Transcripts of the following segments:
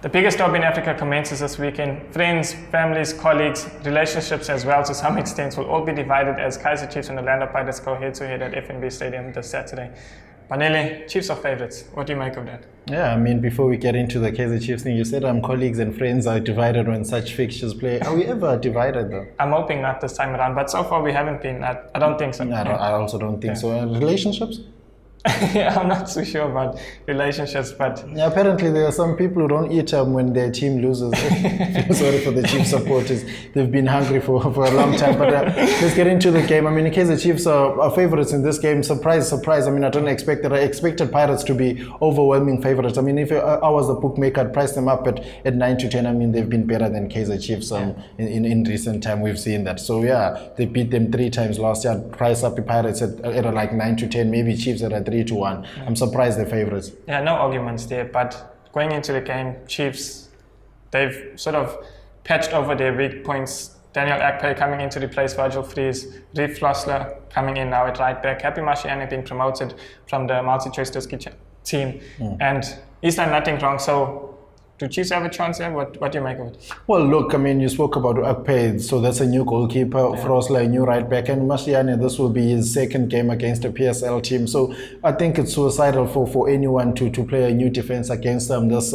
The biggest derby in Africa commences this weekend. Friends, families, colleagues, relationships as well to some extent will all be divided as Kaizer Chiefs and Orlando Pirates go head-to-head at FNB Stadium this Saturday. Banele, Chiefs are favourites. What do you make of that? Yeah, I mean, before we get into the Kaizer Chiefs thing, you said colleagues and friends are divided when such fixtures play. Are we ever divided though? I'm hoping not this time around, but so far we haven't been. I don't think so. I also don't think so. Relationships? I'm not so sure about relationships, but yeah, apparently there are some people who don't eat when their team loses. Sorry for the Chiefs supporters; they've been hungry for a long time. But let's get into the game. I mean, in case the Chiefs are favourites in this game, surprise. I mean, I don't expect that. I expected Pirates to be overwhelming favourites. I mean, if I was the bookmaker, I'd price them up at 9-10. I mean, they've been better than Kaizer Chiefs in recent time. We've seen that. So yeah, they beat them 3 times last year. I'd price up the Pirates at like 9-10, maybe Chiefs at 3-1. I'm surprised they're favourites. Yeah, no arguments there. But going into the game, Chiefs, they've sort of patched over their weak points. Daniel Akpe coming in to replace Virgil Fries. Reef Flossler coming in now at right back. Happy Mashiane being promoted from the multi-choice team. And he's done nothing wrong. So do Chiefs have a chance here? What do you make of it? Well, look, I mean, you spoke about Akpe, so that's a new goalkeeper, Frosler, a new right back, and Mashiane, this will be his second game against a PSL team. So I think it's suicidal for anyone to play a new defense against this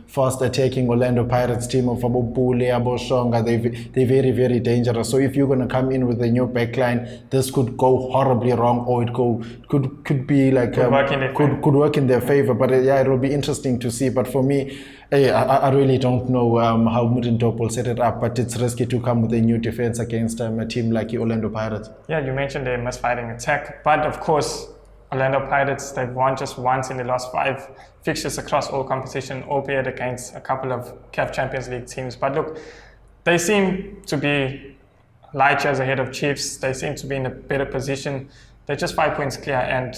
fast attacking Orlando Pirates team of Abopule, Aboshonga. They're very, very dangerous. So if you're going to come in with a new backline, this could go horribly wrong, or it could be like could work in their favor. But yeah, it will be interesting to see. But for me, I really don't know how Mudendorp will set it up, but it's risky to come with a new defense against a team like the Orlando Pirates. Yeah, you mentioned their misfiring attack, but of course, Orlando Pirates, they've won just once in the last 5 fixtures across all competition, albeit against a couple of CAF Champions League teams. But look, they seem to be light years ahead of Chiefs. They seem to be in a better position. They're just 5 points clear, and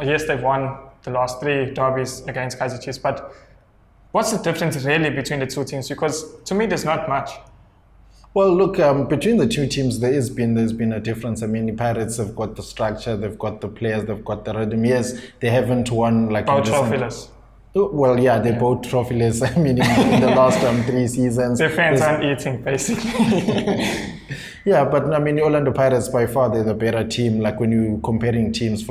yes, they've won the last 3 derbies against Kaizer Chiefs, but what's the difference really between the two teams? Because to me, there's not much. Well, look, between the two teams, there's been a difference. I mean, the Pirates have got the structure, they've got the players, they've got the rhythm. Yes, they haven't won like both trophyless. Well, yeah, they're both trophyless. I mean, in the last 3 seasons. Their fans aren't eating, basically. Yeah, but I mean, Orlando Pirates, by far, they're the better team. Like when you're comparing teams,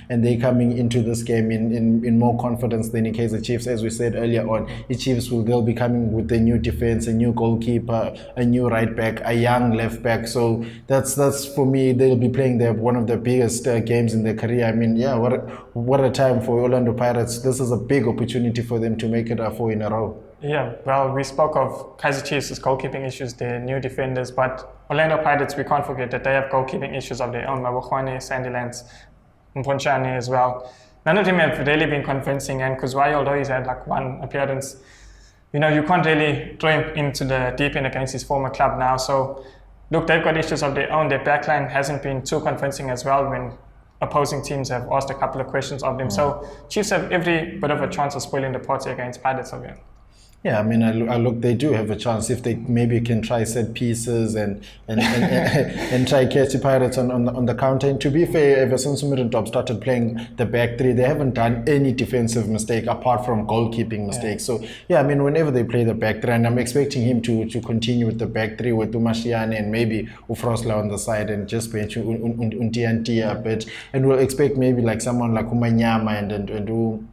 and they're coming into this game in more confidence than in case the Chiefs, as we said earlier on. The Chiefs they'll be coming with a new defense, a new goalkeeper, a new right back, a young left back. So that's for me. They'll be playing one of the biggest games in their career. I mean, yeah, what a time for Orlando Pirates. This is a big opportunity for them to make it 4 in a row. Yeah, well, we spoke of Kaizer Chiefs' goalkeeping issues, their new defenders, but Orlando Pirates, we can't forget that they have goalkeeping issues of their own. Mabokwane, Sandilands, Mponchane as well. None of them have really been convincing, and Kuzwai, although he's had like 1 appearance, you can't really throw him into the deep end against his former club now. So, look, they've got issues of their own. Their backline hasn't been too convincing as well when opposing teams have asked a couple of questions of them. So, Chiefs have every bit of a chance of spoiling the party against Pirates over here. Yeah, I mean, I look, they do have a chance if they maybe can try set pieces and try catch the Pirates on the counter. And to be fair, ever since Middendorp started playing the back 3, they haven't done any defensive mistake apart from goalkeeping mistakes. So yeah, I mean, whenever they play the back 3, and I'm expecting him to continue with the back 3 with Umashiane and maybe Ufrosla on the side and just bench Untianti a bit, and we'll expect maybe like someone like Umanyama and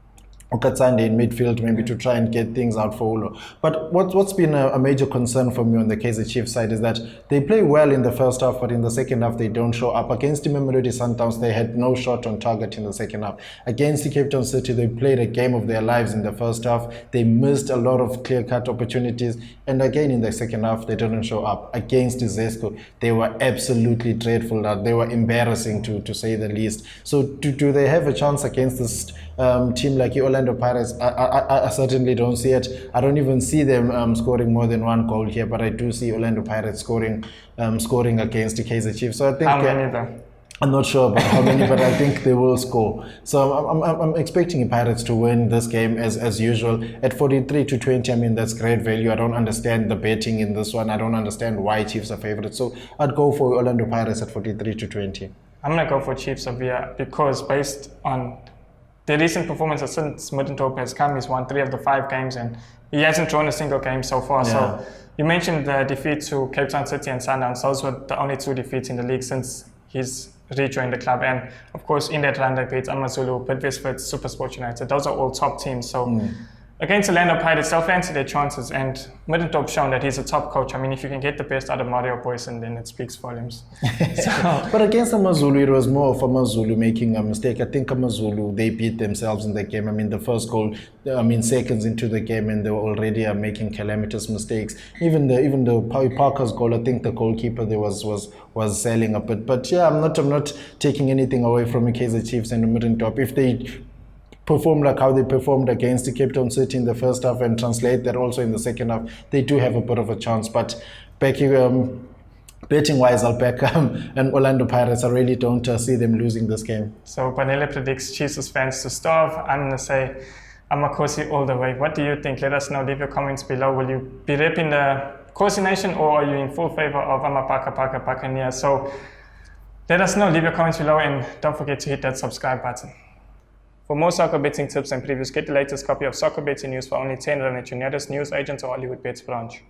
Okatsande in midfield, maybe to try and get things out for Ulo. But what's been a major concern for me on the Kaizer Chiefs side is that they play well in the first half, but in the second half they don't show up. Against the Mamelodi Sundowns, they had no shot on target in the second half. Against the Cape Town City, they played a game of their lives in the first half. They missed a lot of clear-cut opportunities, and again in the second half they didn't show up. Against Zesco, they were absolutely dreadful. They were embarrassing to say the least. So do they have a chance against this team like the Orlando Pirates? I certainly don't see it. I don't even see them scoring more than 1 goal here, but I do see Orlando Pirates scoring against the Kaizer Chiefs. So I think how many though? I'm not sure about how many, but I think they will score. So I'm expecting the Pirates to win this game as usual at 43-20. I mean, that's great value. I don't understand the betting in this one. I don't understand why Chiefs are favorites. So I'd go for Orlando Pirates at 43-20. I'm gonna go for Chiefs over here because based on the recent performances since Middendorp has come, he's won 3 of the 5 games, and he hasn't drawn a single game so far. Yeah. So you mentioned the defeat to Cape Town City and Sundowns. Those were the only 2 defeats in the league since he's rejoined the club. And of course, in that run, they beat Amazulu, Bidvest Wits, SuperSport United. Those are all top teams. So against Orlando Pirates, they'll fancy their chances. And Middentop's shown that he's a top coach. I mean, if you can get the best out of Mario Boyson, then it speaks volumes. But against Amazulu, it was more of Amazulu making a mistake. I think Amazulu, they beat themselves in the game. I mean, the first goal, seconds into the game, and they were already making calamitous mistakes. Even the Parker's goal, I think the goalkeeper there was selling a bit. But yeah, I'm not taking anything away from the Kaizer Chiefs and the Middentop. If they perform like how they performed against the Cape Town City in the first half and translate that also in the second half, they do have a bit of a chance. But betting wise, I'll back and Orlando Pirates. I really don't see them losing this game. So Banele predicts Chiefs fans to starve. I'm going to say Amakhosi all the way. What do you think? Let us know. Leave your comments below. Will you be repping the Khosi Nation, or are you in full favor of Absa Premiership? So let us know. Leave your comments below, and don't forget to hit that subscribe button. For more soccer betting tips and previews, get the latest copy of Soccer Betting News for only 10 Rand at your nearest news agent or Hollywood Bets branch.